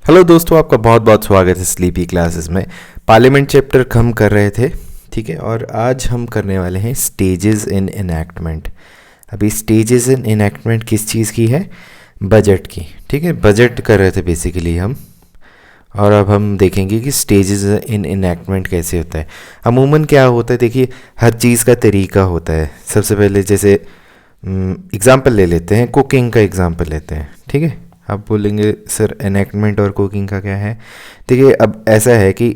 Hello दोस्तों, आपका बहुत बहुत स्वागत है स्लीपी क्लासेस में। पार्लियामेंट चैप्टर हम कर रहे थे, ठीक है। और आज हम करने वाले हैं स्टेजेस इन इनैक्टमेंट। अभी स्टेजेस इन इनैक्टमेंट किस चीज़ की है? बजट की, ठीक है। बजट कर रहे थे बेसिकली हम, और अब हम देखेंगे कि स्टेजेस इन इनैक्टमेंट कैसे होता है। अमूमन क्या होता है, देखिए हर चीज़ का तरीका होता है। सबसे पहले जैसे एग्ज़ाम्पल ले लेते हैं, कुकिंग का एग्ज़ाम्पल लेते हैं, ठीक है। आप बोलेंगे सर एनैक्टमेंट और कुकिंग का क्या है? देखिए अब ऐसा है कि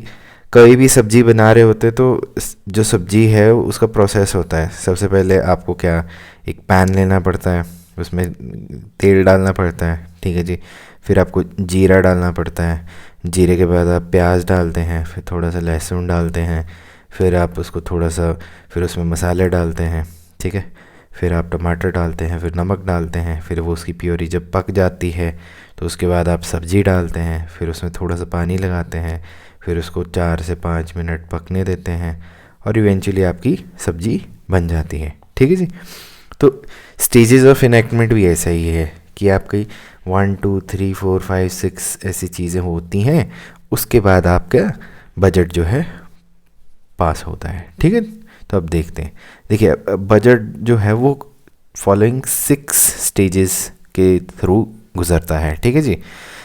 कोई भी सब्ज़ी बना रहे होते तो जो सब्ज़ी है उसका प्रोसेस होता है। सबसे पहले आपको क्या, एक पैन लेना पड़ता है, उसमें तेल डालना पड़ता है, ठीक है जी। फिर आपको जीरा डालना पड़ता है, जीरे के बाद आप प्याज डालते हैं, फिर थोड़ा सा लहसुन डालते हैं, फिर आप उसको थोड़ा सा, फिर उसमें मसाले डालते हैं, ठीक है। फिर आप टमाटर डालते हैं, फिर नमक डालते हैं, फिर वो उसकी प्योरी जब पक जाती है तो उसके बाद आप सब्ज़ी डालते हैं, फिर उसमें थोड़ा सा पानी लगाते हैं, फिर उसको 4 से 5 मिनट पकने देते हैं और इवेंचुअली आपकी सब्ज़ी बन जाती है, ठीक है जी। तो स्टेजेस ऑफ इनैक्टमेंट भी ऐसा ही है कि आपकी 1 2 3 4 5 6 ऐसी चीज़ें होती हैं, उसके बाद आपका बजट जो है पास होता है, ठीक है। तो अब देखते हैं, देखिए बजट जो है वो फॉलोइंग 6 स्टेजेस के थ्रू गुजरता है, ठीक है जी।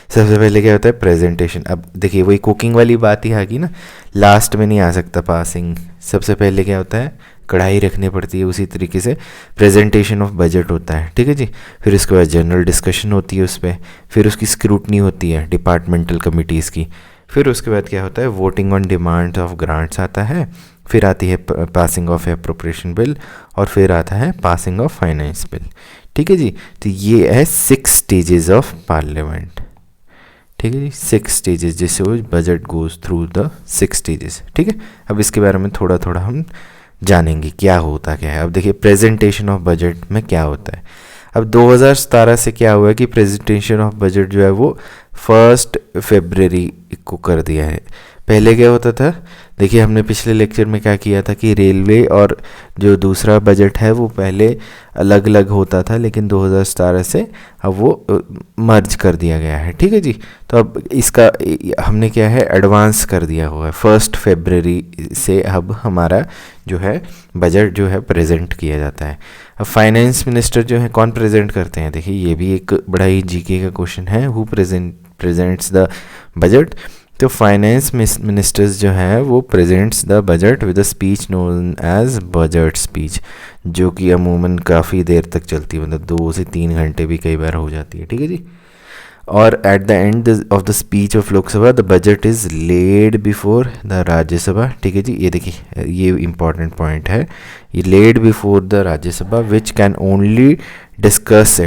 सबसे पहले क्या होता है? प्रेजेंटेशन। अब देखिए वही कुकिंग वाली बात ही आ गई ना, लास्ट में नहीं आ सकता पासिंग। सबसे पहले क्या होता है? कढ़ाई रखनी पड़ती है। उसी तरीके से प्रेजेंटेशन ऑफ बजट होता है, ठीक है जी। फिर उसके बाद जनरल डिस्कशन होती है उस पर, फिर उसकी स्क्रूटनी होती है डिपार्टमेंटल कमिटीज़ की। फिर उसके बाद क्या होता है? Voting on demands of grants आता है, फिर आती है पासिंग ऑफ एप्रोप्रिएशन बिल, और फिर आता है पासिंग ऑफ फाइनेंस बिल, ठीक है जी। तो ये है 6 स्टेजेस ऑफ पार्लियामेंट, ठीक है जी। 6 स्टेजेस, जिससे वो budget goes through the 6 stages, ठीक है। अब इसके बारे में थोड़ा थोड़ा हम जानेंगे क्या होता क्या है। अब देखिए प्रेजेंटेशन ऑफ बजट में क्या होता है। अब 2017 से क्या हुआ है कि प्रेजेंटेशन ऑफ बजट जो है वो 1 फरवरी को कर दिया है। पहले क्या होता था? देखिए हमने पिछले लेक्चर में क्या किया था कि रेलवे और जो दूसरा बजट है वो पहले अलग अलग होता था, लेकिन 2017 से अब वो मर्ज कर दिया गया है, ठीक है जी। तो अब इसका हमने क्या है, एडवांस कर दिया हुआ है। 1 फरवरी से अब हमारा जो है बजट जो है प्रेजेंट किया जाता है। अब फाइनेंस मिनिस्टर जो है कौन प्रेजेंट करते हैं? देखिए ये भी एक बड़ा ही जीके का क्वेश्चन है, हु प्रेजेंट्स द बजट। तो फाइनेंस मिनिस्टर्स जो है वो presents the budget with a speech known as budget speech, जो कि अमूमन काफ़ी देर तक चलती है, मतलब 2 से 3 घंटे भी कई बार हो जाती है, ठीक है जी। और at the end of the speech of Lok Sabha the budget is lead before the Rajya Sabha, ठीक है जी। ये देखिए ये इंपॉर्टेंट पॉइंट है, ये laid before the Rajya Sabha which can only discuss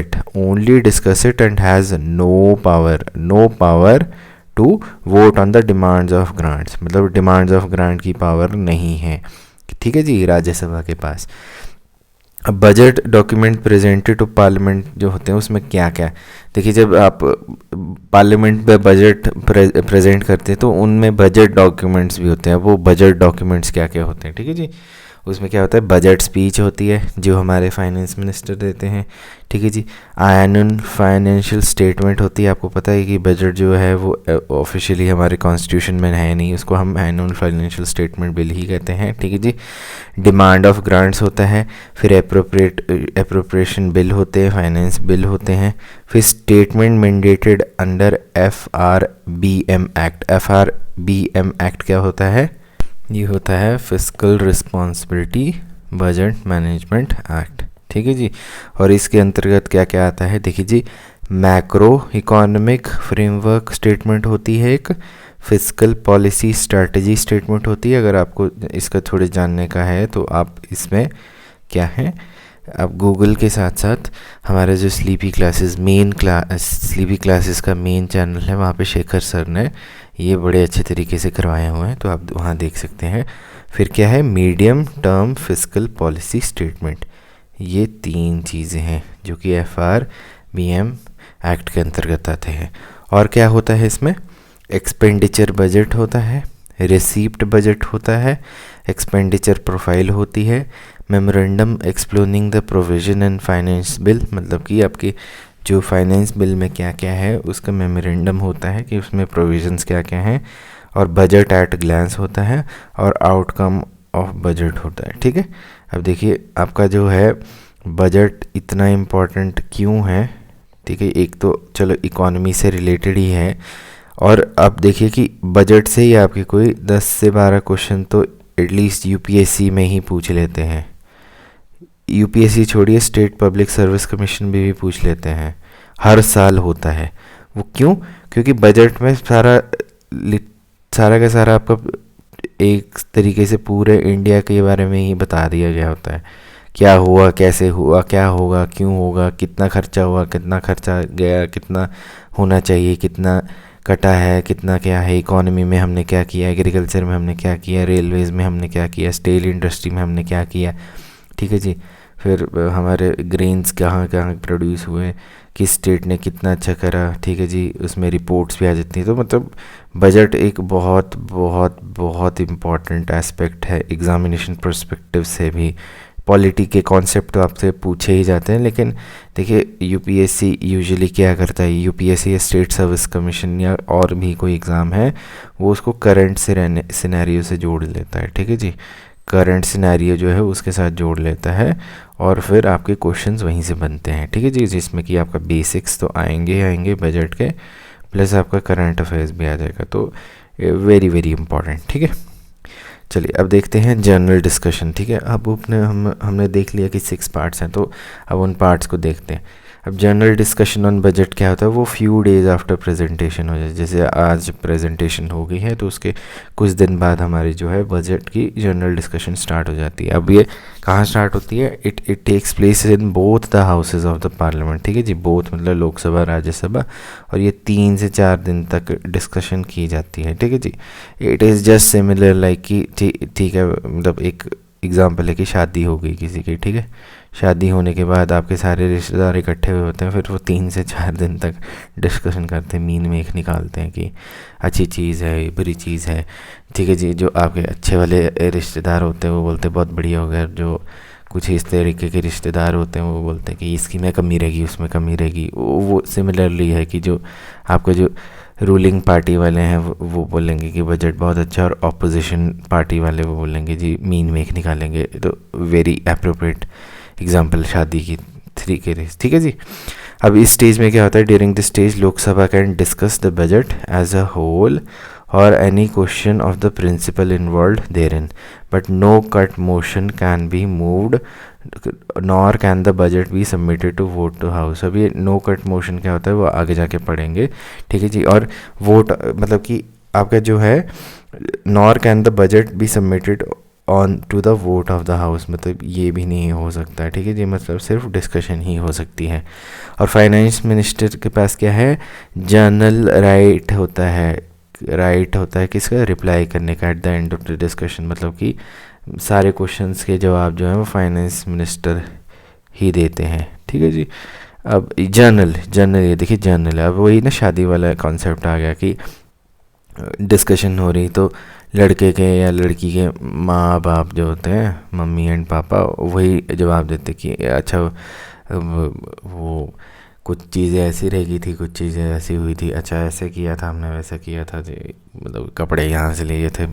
it and has no power to vote on the demands of grants. मतलब demands of grant की power नहीं है, ठीक है जी, राज्यसभा के पास। अब budget document presented to parliament जो होते हैं उसमें क्या क्या, देखिए जब आप पार्लियामेंट में बजट प्रेजेंट करते हैं तो उनमें बजट डॉक्यूमेंट्स भी होते हैं। वो बजट डॉक्यूमेंट्स क्या क्या होते हैं, ठीक है जी। उसमें क्या होता है? बजट स्पीच होती है जो हमारे फाइनेंस मिनिस्टर देते हैं, ठीक है जी। एनुअल फाइनेंशियल स्टेटमेंट होती है। आपको पता है कि बजट जो है वो ऑफिशियली हमारे कॉन्स्टिट्यूशन में है नहीं, उसको हम एनुअल फाइनेंशियल स्टेटमेंट बिल ही कहते हैं, ठीक है जी। डिमांड ऑफ ग्रांट्स होता है, फिर एप्रोप्रिएशन बिल होते हैं, फाइनेंस बिल होते हैं, फिर statement mandated under FRBM act. FRBM act क्या होता है? ये होता है fiscal responsibility budget management act, ठीक है जी। और इसके अंतर्गत क्या क्या आता है? देखिए जी, मैक्रो इकोनॉमिक फ्रेमवर्क स्टेटमेंट होती है, एक फिस्कल पॉलिसी स्ट्रेटजी स्टेटमेंट होती है। अगर आपको इसका थोड़े जानने का है तो आप इसमें क्या है, आप गूगल के साथ साथ हमारे जो स्लीपी क्लासेस का मेन चैनल है, वहाँ पे शेखर सर ने ये बड़े अच्छे तरीके से करवाए हुए हैं, तो आप वहाँ देख सकते हैं। फिर क्या है? Medium term fiscal policy statement. ये 3 चीज़ें हैं जो कि FRBM एक्ट के अंतर्गत आते हैं। और क्या होता है इसमें? एक्सपेंडिचर बजट होता है, रिसीप्ट बजट होता है, एक्सपेंडिचर प्रोफाइल होती है, memorandum explaining the provision and finance bill, मतलब कि आपकी जो फाइनेंस बिल में क्या क्या है उसका मेमोरेंडम होता है कि उसमें प्रोविजंस क्या क्या हैं, और बजट एट ग्लैंस होता है, और आउटकम ऑफ बजट होता है। ठीक है, अब देखिए आपका जो है बजट इतना इम्पोर्टेंट क्यों है। ठीक है, एक तो चलो इकोनॉमी से रिलेटेड ही है, और अब देखिए कि बजट से ही आपके कोई 10 से 12 क्वेश्चन तो एटलीस्ट यूपीएससी में ही पूछ लेते हैं। यूपीएससी छोड़िए, स्टेट पब्लिक सर्विस कमीशन भी पूछ लेते हैं, हर साल होता है। वो क्यों? क्योंकि बजट में सारा का सारा आपका एक तरीके से पूरे इंडिया के बारे में ही बता दिया गया होता है, क्या हुआ, कैसे हुआ, क्या होगा, क्यों होगा, कितना खर्चा हुआ, कितना खर्चा गया, कितना होना चाहिए, कितना कटा है, कितना क्या है, इकोनॉमी में हमने क्या किया, एग्रीकल्चर में हमने क्या किया, रेलवेज़ में हमने क्या किया, स्टील इंडस्ट्री में हमने क्या किया। ठीक है जी, फिर हमारे ग्रेन्स कहाँ कहाँ प्रोड्यूस हुए, किस स्टेट ने कितना अच्छा करा। ठीक है जी, उसमें रिपोर्ट्स भी आ जाती हैं। तो मतलब बजट एक बहुत बहुत बहुत इम्पॉर्टेंट एस्पेक्ट है एग्ज़ामिनेशन पर्सपेक्टिव से भी। पॉलिटी के कॉन्सेप्ट तो आपसे पूछे ही जाते हैं, लेकिन देखिए यूपीएससी यूजुअली क्या करता है, यूपीएससी या स्टेट सर्विस कमीशन या और भी कोई एग्ज़ाम है, वो उसको करंट से रहने सिनेरियो से जोड़ लेता है। ठीक है जी, करंट सिनेरियो जो है उसके साथ जोड़ लेता है, और फिर आपके क्वेश्चंस वहीं से बनते हैं। ठीक है जी, जिसमें कि आपका बेसिक्स तो आएंगे बजट के, प्लस आपका करंट अफेयर्स भी आ जाएगा। तो वेरी वेरी इंपॉर्टेंट। ठीक है, चलिए अब देखते हैं जनरल डिस्कशन। ठीक है, अब हमने देख लिया कि 6 पार्ट्स हैं, तो अब उन पार्ट्स को देखते हैं। अब जनरल डिस्कशन ऑन बजट क्या होता है, वो फ्यू डेज आफ्टर प्रेजेंटेशन हो जाए। जैसे आज प्रेजेंटेशन हो गई है तो उसके कुछ दिन बाद हमारी जो है बजट की जनरल डिस्कशन स्टार्ट हो जाती है। अब ये कहाँ स्टार्ट होती है, it takes place in both the houses of the parliament. ठीक है जी, बोथ मतलब लोकसभा राज्यसभा, और ये 3 से 4 दिन तक डिस्कशन की जाती है। ठीक है जी, it is just similar like कि ठीक है, मतलब एक एग्जाम्पल है कि शादी हो गई किसी की। ठीक है, शादी होने के बाद आपके सारे रिश्तेदार इकट्ठे हुए होते हैं, फिर वो 3 से 4 दिन तक डिस्कशन करते हैं, मीन में एक निकालते हैं कि अच्छी चीज़ है, बुरी चीज़ है। ठीक है जी, जो आपके अच्छे वाले रिश्तेदार होते हैं वो बोलते हैं बहुत बढ़िया हो गया, जो कुछ इस तरीके के रिश्तेदार होते हैं वो बोलते हैं कि इसकी में कमी रहेगी, उसमें कमी रहेगी। वो सिमिलरली है कि जो आपका जो रूलिंग पार्टी वाले हैं वो बोलेंगे कि बजट बहुत अच्छा, और ऑपोजिशन पार्टी वाले वो बोलेंगे जी मीन मेक निकालेंगे। तो वेरी अप्रोप्रिएट एग्जाम्पल शादी की 3 के रेस। ठीक है जी, अब इस स्टेज में क्या होता है, during this stage Lok Sabha can discuss the budget as a whole और any question of the principle involved there in, but no cut motion can be moved nor can the budget be submitted to vote to house. अभी no cut motion क्या होता है वो आगे जाके पढ़ेंगे। ठीक है जी, और वोट मतलब कि आपका जो है nor can the budget be submitted on to the vote of the house, मतलब ये भी नहीं हो सकता है। ठीक है जी, मतलब सिर्फ डिस्कशन ही हो सकती है। और फाइनेंस मिनिस्टर के पास क्या है, जनरल राइट होता है किसका, रिप्लाई करने का at the end of the discussion. मतलब कि सारे क्वेश्चंस के जवाब जो है वो फाइनेंस मिनिस्टर ही देते हैं। ठीक है जी, अब जनरल ये देखिए जनरल, अब वही ना शादी वाला कॉन्सेप्ट आ गया कि डिस्कशन हो रही तो लड़के के या लड़की के माँ बाप जो होते हैं, मम्मी एंड पापा, वही जवाब देते कि अच्छा वो कुछ चीज़ें ऐसी रहेगी थी, कुछ चीज़ें ऐसी हुई थी, अच्छा ऐसे किया था हमने, वैसे किया था जी, मतलब कपड़े यहाँ से लिए थे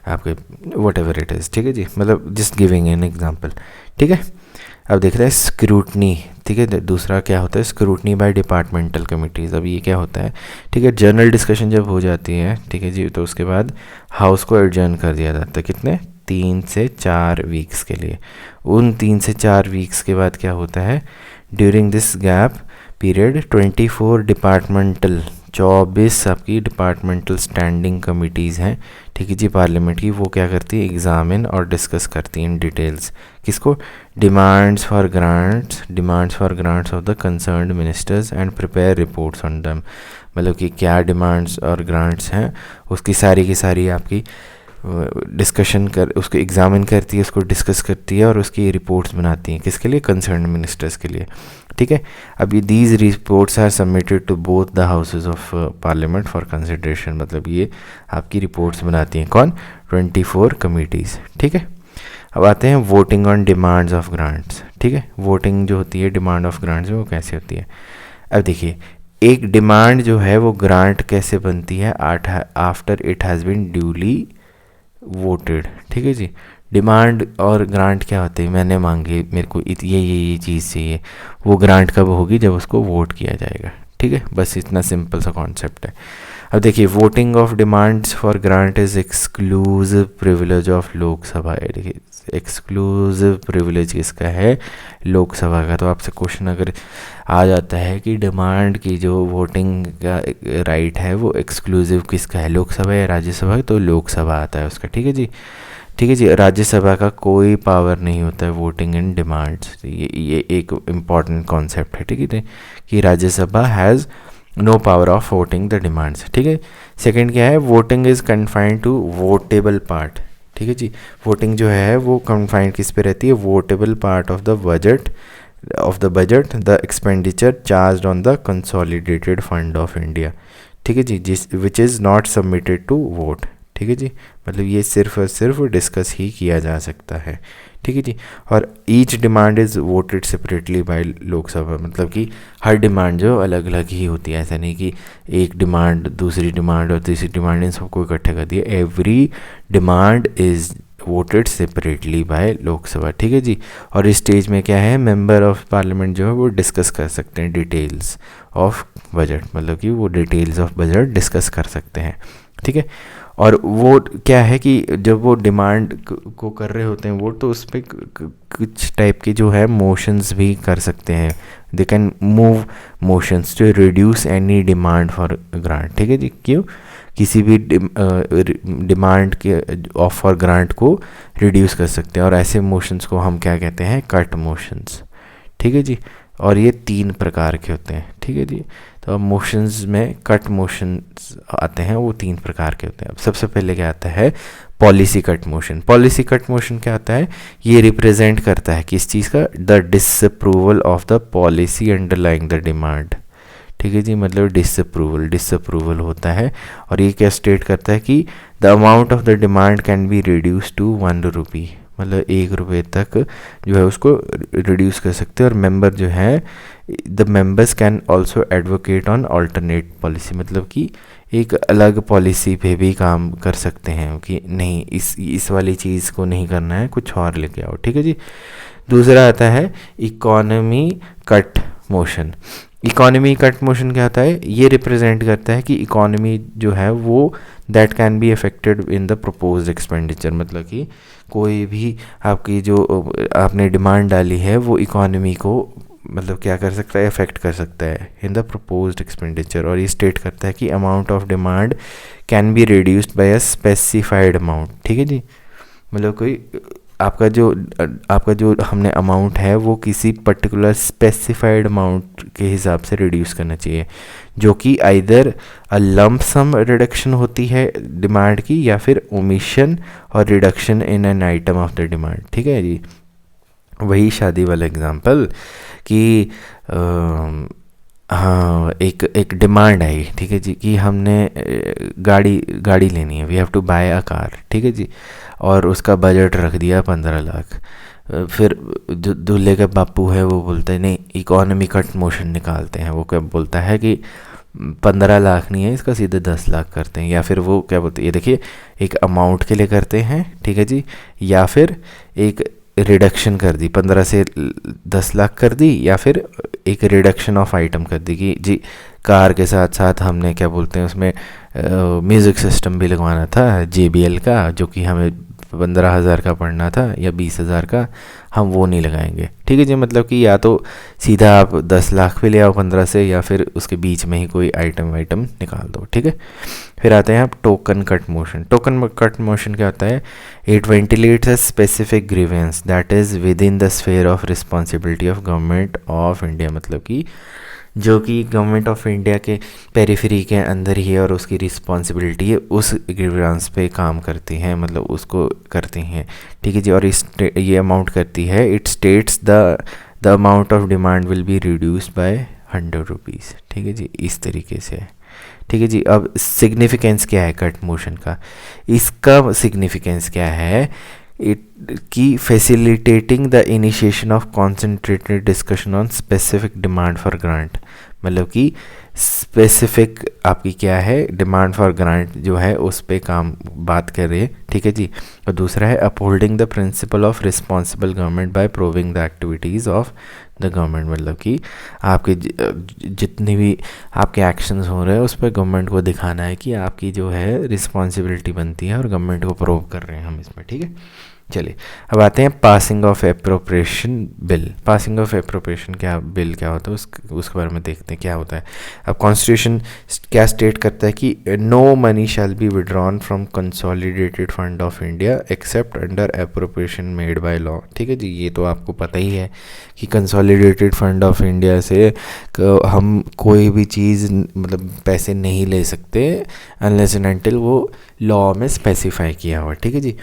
आपके, वट एवर इट इज़। ठीक है जी, मतलब जस्ट गिविंग एन एग्जांपल। ठीक है, अब देख रहे हैं स्क्रूटनी। ठीक है, दूसरा क्या होता है, स्क्रूटनी बाय डिपार्टमेंटल कमिटीज़। अब ये क्या होता है, ठीक है, जनरल डिस्कशन जब हो जाती है, ठीक है जी, तो उसके बाद हाउस को एडजर्न कर दिया जाता है, कितने, 3 से 4 वीक्स के लिए। उन 3 से 4 वीक्स के बाद क्या होता है, during this gap period 24 departmental 24 आपकी डिपार्टमेंटल स्टैंडिंग कमिटीज़ हैं। ठीक है जी, पार्लियामेंट की, वो क्या करती है, एग्जामिन और डिस्कस करती हैं इन डिटेल्स किसको, demands for grants of the concerned ministers and prepare reports on them. मतलब कि क्या डिमांड्स और ग्रांट्स हैं उसकी सारी की सारी आपकी डिस्कशन कर, उसको एग्जामिन करती है, उसको डिस्कस करती है और उसकी रिपोर्ट्स बनाती हैं, किसके लिए, कंसर्न्ड मिनिस्टर्स के लिए। ठीक है, अभी these reports are submitted to both the houses of parliament for consideration. मतलब ये आपकी रिपोर्ट्स बनाती हैं कौन, 24 कमिटीज़। ठीक है, अब आते हैं voting on demands of grants. ठीक है, वोटिंग जो होती है डिमांड ऑफ ग्रांट्स वो कैसे होती है, अब देखिए, एक डिमांड जो है वो ग्रांट कैसे बनती है, after it has been duly voted, ठीक है जी। डिमांड और ग्रांट क्या होते हैं, मैंने मांगी, मेरे को ये चीज़ चाहिए, वो ग्रांट कब होगी, जब उसको वोट किया जाएगा, ठीक है। बस इतना सिंपल सा कॉन्सेप्ट है। अब देखिए, voting of demands for grant is exclusive privilege of Lok Sabha. देखिए, एक्सक्लूसिव प्रिविलेज किसका है, लोकसभा का। तो आपसे क्वेश्चन अगर आ जाता है कि डिमांड की जो वोटिंग का राइट है वो एक्सक्लूसिव किसका है, लोकसभा या राज्यसभा, तो लोकसभा आता है उसका, ठीक है जी। ठीक है जी, राज्यसभा का कोई पावर नहीं होता है वोटिंग इन डिमांड्स। ये एक इम्पॉर्टेंट कॉन्सेप्ट है, ठीक है, कि Rajya Sabha has no power of voting the demands, ठीक है। सेकंड क्या है, voting is confined to votable part, ठीक है जी। वोटिंग जो है वो कन्फाइंड किस पे रहती है, votable part of the budget the expenditure charge on the consolidated fund of India, ठीक है जी, जिस which is not submitted to vote, ठीक है जी। मतलब ये सिर्फ और सिर्फ डिस्कस ही किया जा सकता है, ठीक है जी। और each demand is voted separately by Lok Sabha, मतलब कि हर डिमांड जो अलग अलग ही होती है, ऐसा नहीं कि एक डिमांड दूसरी डिमांड और तीसरी डिमांड इन सबको इकट्ठे कर दिया। Every demand is voted separately by Lok Sabha, ठीक है जी। और इस स्टेज में क्या है, मेंबर ऑफ पार्लियामेंट जो है वो डिस्कस कर सकते हैं डिटेल्स ऑफ बजट, मतलब कि वो डिटेल्स ऑफ बजट डिस्कस कर सकते हैं, ठीक है। और वो क्या है कि जब वो डिमांड को कर रहे होते हैं वोट, तो उस पर कुछ टाइप के जो है मोशंस भी कर सकते हैं। They can move motions to reduce any demand for grant, ठीक है जी। क्यों, किसी भी डिमांड के ऑफ फॉर ग्रांट को रिड्यूस कर सकते हैं, और ऐसे मोशंस को हम क्या कहते हैं, कट मोशंस, ठीक है जी। और ये 3 प्रकार के होते हैं, ठीक है जी। तो अब मोशंस में कट मोशंस आते हैं, वो 3 प्रकार के होते हैं। अब सबसे पहले क्या आता है, policy cut motion. Policy cut motion क्या होता है, ये रिप्रेजेंट करता है किस चीज़ का, the disapproval of the policy underlying the demand, ठीक है जी। मतलब डिसअप्रूवल होता है, और ये क्या स्टेट करता है कि the amount of the demand can be reduce to 1 rupee, मतलब 1 रुपये तक जो है उसको रिड्यूस कर सकते हैं। और मेंबर जो है, the members can also advocate on alternate policy, मतलब कि एक अलग पॉलिसी पे भी काम कर सकते हैं कि नहीं, इस वाली चीज़ को नहीं करना है, कुछ और लेके आओ, ठीक है जी। दूसरा आता है economy cut motion. Economy cut motion क्या होता है, ये रिप्रेजेंट करता है कि इकोनॉमी जो है वो that can be affected in the proposed expenditure, मतलब कि कोई भी आपकी जो आपने डिमांड डाली है वो इकोनॉमी को मतलब क्या कर सकता है, अफेक्ट कर सकता है इन द प्रपोज्ड एक्सपेंडिचर। और ये स्टेट करता है कि amount of demand can be reduced by a specified amount, ठीक है जी। मतलब कोई आपका जो हमने अमाउंट है वो किसी पर्टिकुलर स्पेसिफाइड अमाउंट के हिसाब से रिड्यूस करना चाहिए, जो कि आइदर अ लंप सम रिडक्शन होती है डिमांड की, या फिर ओमिशन और reduction in an item of the demand, ठीक है जी। वही शादी वाला एग्जांपल कि हाँ, एक डिमांड आई, ठीक है जी, कि हमने गाड़ी लेनी है, we have to buy a car, ठीक है जी। और उसका बजट रख दिया 15 लाख। फिर जो दूल्हे का बापू है वो बोलता है नहीं, इकोनॉमी कट मोशन निकालते हैं। वो क्या बोलता है कि 15 लाख नहीं है, इसका सीधे 10 लाख करते हैं। या फिर वो क्या बोलते हैं, ये देखिए, एक अमाउंट के लिए करते हैं, ठीक है जी, या फिर एक रिडक्शन कर दी, 15 से 10 लाख कर दी, या फिर एक रिडक्शन ऑफ आइटम कर दी कि जी कार के साथ साथ हमने क्या बोलते हैं उसमें म्यूज़िक सिस्टम भी लगवाना था JBL का, जो कि हमें 15,000 का पड़ना था या 20,000 का, हम वो नहीं लगाएंगे, ठीक है जी। मतलब कि या तो सीधा आप 10 लाख पे ले आओ 15 से, या फिर उसके बीच में ही कोई आइटम निकाल दो, ठीक है। फिर आते हैं आप token cut motion. Token cut motion क्या होता है, it ventilates a specific grievance that is within the sphere of responsibility of government of India, मतलब कि जो कि गवर्नमेंट ऑफ इंडिया के पेरिफेरी के अंदर ही है और उसकी रिस्पॉन्सिबिलिटी है, उस ग्रीवेंस पे काम करती हैं, मतलब उसको करती हैं, ठीक है जी। और ये अमाउंट करती है, it states the amount of demand will be reduced by 100 rupees, ठीक है जी। इस तरीके से, ठीक है जी। अब सिग्निफिकेंस क्या है कट मोशन का, इसका सिग्निफिकेंस क्या है, की facilitating the initiation of concentrated discussion on specific demand for grant, मतलब कि स्पेसिफिक आपकी क्या है, डिमांड फॉर ग्रांट जो है उस पे काम बात कर रही है, ठीक है जी। और दूसरा है upholding the principle of responsible government by proving the activities of the government, मतलब कि आपके जितने भी आपके एक्शंस हो रहे हैं उस पर गवर्नमेंट को दिखाना है कि आपकी जो है रिस्पॉन्सिबिलिटी बनती है और गवर्नमेंट को प्रूव कर रहे हैं हम इसमें, ठीक है। चलिए अब आते हैं passing of appropriation bill. Passing of appropriation क्या बिल क्या होता है उसके बारे में देखते हैं क्या होता है। अब कॉन्स्टिट्यूशन क्या स्टेट करता है कि no money shall be withdrawn from consolidated fund of India except under appropriation made by law, ठीक है जी। ये तो आपको पता ही है कि कंसोलिडेटेड फंड ऑफ इंडिया से हम कोई भी चीज़ मतलब पैसे नहीं ले सकते अनलेस एंड अनटिल वो लॉ में स्पेसिफाई किया हुआ, ठीक है जी।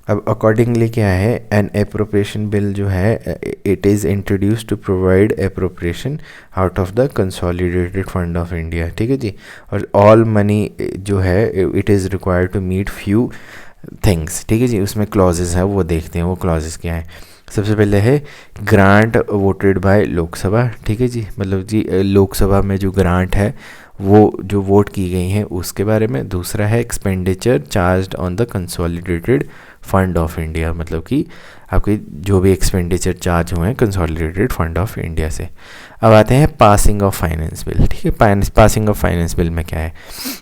अब अकॉर्डिंगली क्या है, एन एप्रोप्रिएशन बिल जो है it is introduce to provide appropriation out of the consolidated fund of India, ठीक है जी। और ऑल मनी जो है it is required to meet few things, ठीक है जी। उसमें क्लॉजेज है वो देखते हैं, वो क्लॉजेज क्या है। सबसे पहले है ग्रांट वोटेड बाय लोकसभा, ठीक है जी। मतलब जी लोकसभा में जो ग्रांट है वो जो वोट की गई हैं उसके बारे में। दूसरा है expenditure charged on the consolidated fund of India, मतलब कि आपके जो भी एक्सपेंडिचर चार्ज हुए हैं कंसोलिडेटेड फंड ऑफ इंडिया से। अब आते हैं पासिंग ऑफ फाइनेंस बिल, ठीक है। पासिंग ऑफ फाइनेंस बिल में क्या है,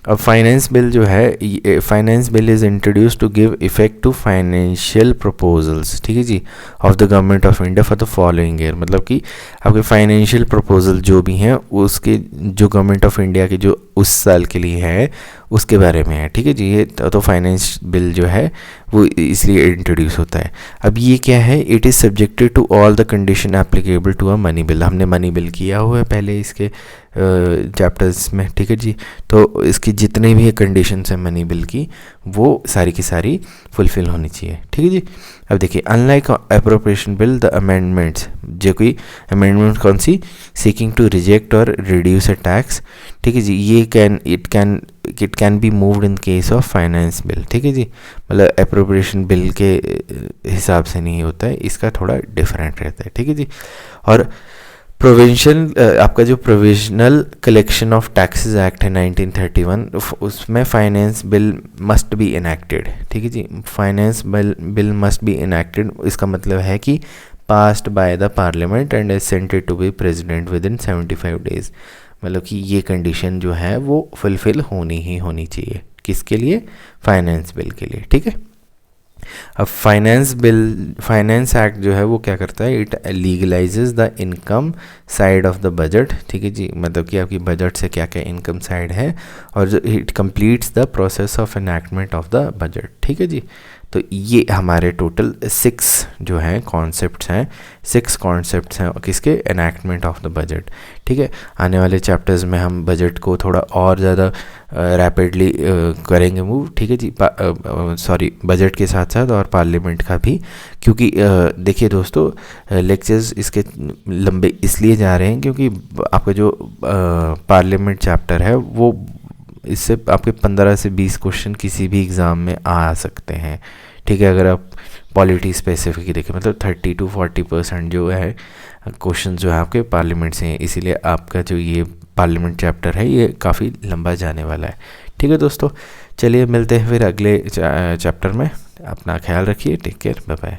अब फाइनेंस बिल जो है, finance bill is introduce to give effect to financial proposals, ठीक है जी, of the government of India for the following year. मतलब कि आपके फाइनेंशियल प्रपोजल जो भी हैं उसके जो गवर्नमेंट ऑफ इंडिया के जो उस साल के लिए है उसके बारे में है, ठीक है जी। ये तो फाइनेंस बिल जो है वो इसलिए इंट्रोड्यूस होता है। अब ये क्या है, it is subjected to all the condition applicable to a money bill. हमने मनी बिल किया हुआ है पहले इसके चैप्टर्स में, ठीक है जी। तो इसकी जितने भी कंडीशंस हैं मनी बिल की वो सारी की सारी फुलफिल होनी चाहिए, ठीक है जी। अब देखिए unlike appropriation bill the amendments, जो कोई अमेंडमेंट कौन सी, सीकिंग टू रिजेक्ट और रिड्यूस अ टैक्स, ठीक है जी, ये it can be moved in case of finance bill, ठीक है जी। मतलब एप्रोप्रिएशन बिल के हिसाब से नहीं होता है, इसका थोड़ा डिफरेंट रहता है, ठीक है जी। और प्रोविंशियल आपका जो provisional collection of taxes act है 1931 उसमें finance bill must be enacted, ठीक है जी। Finance bill must be enacted, इसका मतलब है कि passed by the parliament and assented to be president within 75 days. मतलब कि ये कंडीशन जो है वो फुलफिल होनी ही होनी चाहिए, किसके लिए, फाइनेंस बिल के लिए, ठीक है। अब फाइनेंस एक्ट जो है वो क्या करता है, it legalises the income side of the budget, ठीक है जी। मतलब कि आपकी बजट से क्या क्या इनकम साइड है और जो it completes the process of enactment of the budget, ठीक है जी। तो ये हमारे टोटल 6 जो हैं कॉन्सेप्ट्स हैं, 6 कॉन्सेप्ट्स हैं किसके, एनैक्टमेंट ऑफ द बजट, ठीक है। आने वाले चैप्टर्स में हम बजट को थोड़ा और ज़्यादा रैपिडली करेंगे मूव, ठीक है जी। सॉरी, बजट के साथ साथ और पार्लियामेंट का भी, क्योंकि देखिए दोस्तों लेक्चर्स इसके लंबे इसलिए जा रहे हैं क्योंकि आपका जो पार्लियामेंट चैप्टर है वो इससे आपके 15 से 20 क्वेश्चन किसी भी एग्ज़ाम में आ सकते हैं, ठीक है। अगर आप पॉलिटी स्पेसिफिक देखें मतलब 30 to 40% जो है क्वेश्चन जो है आपके पार्लियामेंट से हैं, इसीलिए आपका जो ये पार्लियामेंट चैप्टर है ये काफ़ी लंबा जाने वाला है, ठीक है दोस्तों। चलिए मिलते हैं फिर अगले चैप्टर में, अपना ख्याल रखिए, टेक केयर, बाय बाय।